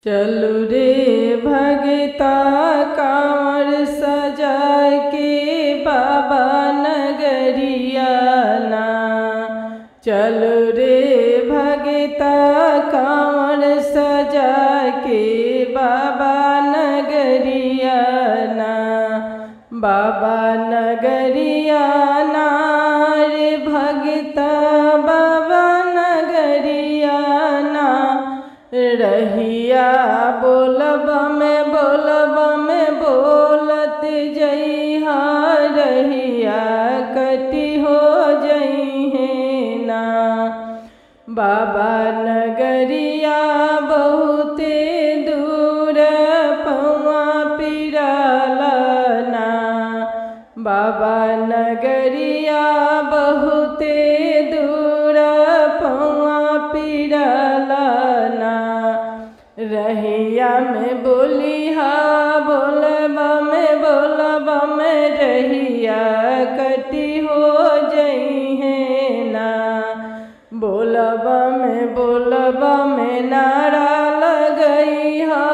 चलू रे भगता कांवर सजा के बाबा नगरिया ना। चलू रे भगता कांवर सजा के बाबा नगरिया ना। बाबा नगरिया ना रे भगता बाबा नगरिया ना। रहिया बोलब में बोलत जइहा रहिया कटी हो जइहे ना। बाबा नगरिया बहुते दूर पौआ पिराला ना। बाबा नगरिया बहुते दूर पौआ पिराला ना। रहिया में बोलिहा बोलब में रहिया कटी हो जइहे ना। बोलब में नारा लगइहा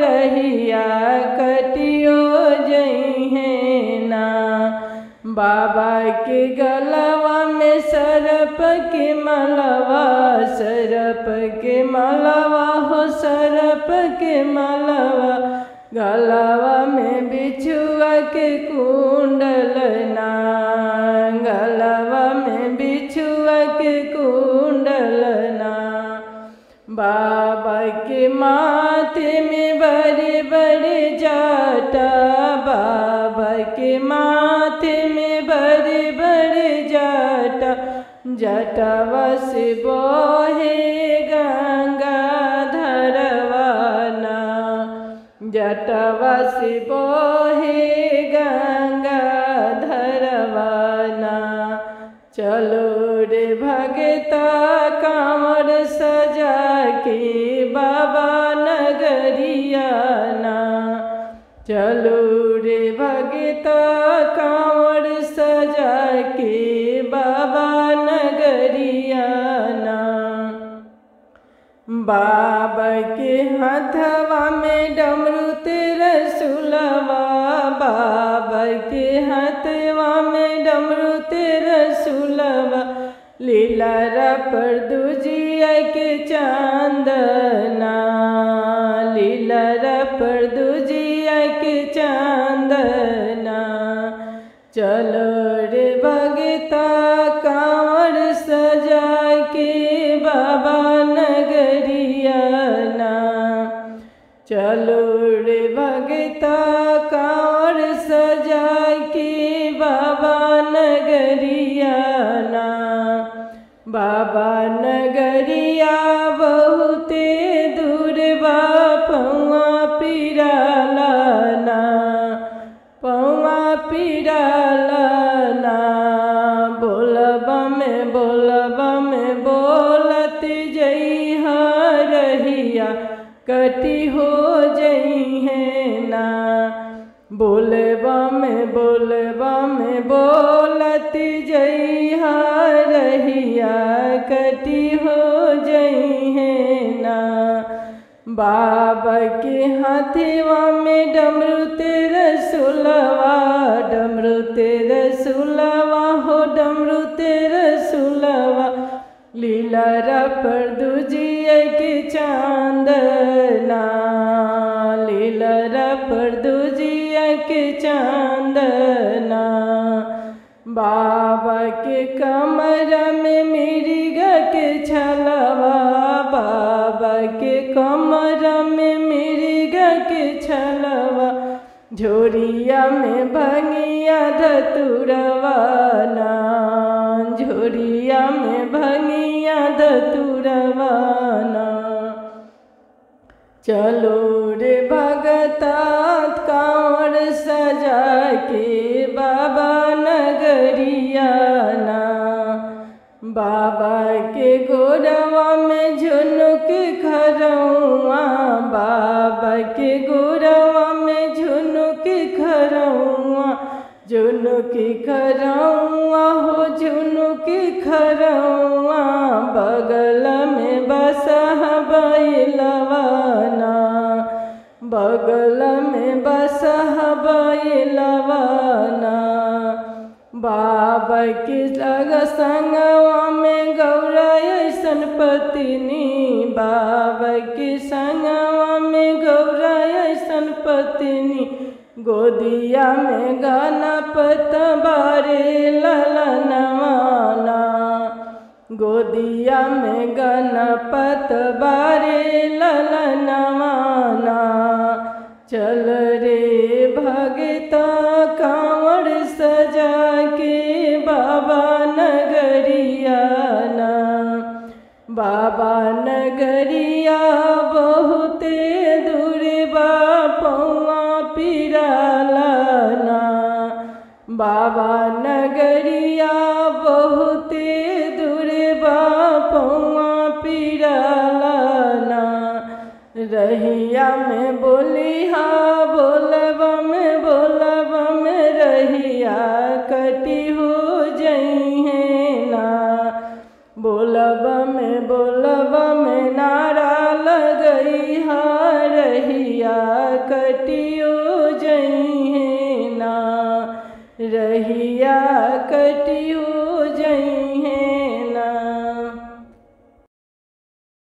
रहिया कटी हो जइहे ना। बाबा के गलवा में सरप के मलवा हो सरप के मलवा। गलवा में बिछुआ के कुंडल ना। गलवा में बिछुआ के कुंडल ना। बाबा के माथे में बड़े बड़े जाटा। बाबा के माथे में बड़े बड़े जाटा। जटवा से बहे गंगा धरवाना। जटवा से बहे गंगा धरवाना। चलो रे भगता कांवर सजा के बाबा नगरिया ना। चलो रे भगता कांवर सजा के बाबा नगरिया ना। बाबा के हाथवा में डमरू तेरा सुलवा। बाबा के हाथवा में डमरू तेरा सुलवा। लीलारा पर दूजिया के चांदना। लीलारा पर दूजिया के चांदना। चलो रे भगता कांवर सजा के बाबा नगरिया ना। चलो रे भगता कांवर सजा के बाबा नगरिया ना। बाबा नगरिया बहुते दूर बा पौआ पिराला ना। पौआ पिराला ना। बोलब में बोलत जइहा रहिया कटी हो जइहे ना। बोलब में बोलत जइहा रहिया कटी हो जइहे ना। बाबा के हाथवा में डमरू तेरा सुलवा। डमरू तेरा सुलवा हो डमरू तेरा सुलवा। लीलारा पर दूजिया के चांदना। लीलारा पर दूजिया के चांदना। बाबा के कमरा में मिर्गा के छलवा। बाबा के कमरा में मिर्गा के छलवा। झोरिया में भंगिया धतुरवा ना। झोरिया में भंगिया धतुरवा ना। चलो रे भगता कांवर सजा के बाबा नगरिया ना। बाबा के गोरवा में झुनुक खरौआ। बाबा के गोरवा में झुनुक खरौआ। झुनुक खरौआ हो झुनुक खरौआ। बगल में बसा बैलवा ना। बगल में बसहा बैलवाना। बाबा के लग संगवा में गौरा ऐसन पत्नी, बाबा के संगवा में गौरा ऐसन पत्नी। गोदिया में गणपत बारे ललनवाना, गोदिया में गणपत बारे ललनवाना। चल रे भगता कांवर सजा के बाबा नगरिया ना, बाबा नगरिया बहुते दूर बा पौआ पिराला ना। बाबा नगरिया बहुते दूर बा पौआ पिराला ना। रहिया में बोलिहा बोलबम बोलबम रहिया कटी हो जइहे ना। बोलबम बोलबम नारा लगइहा रहिया कटियो जइहे ना, रहिया कटियो जइहे।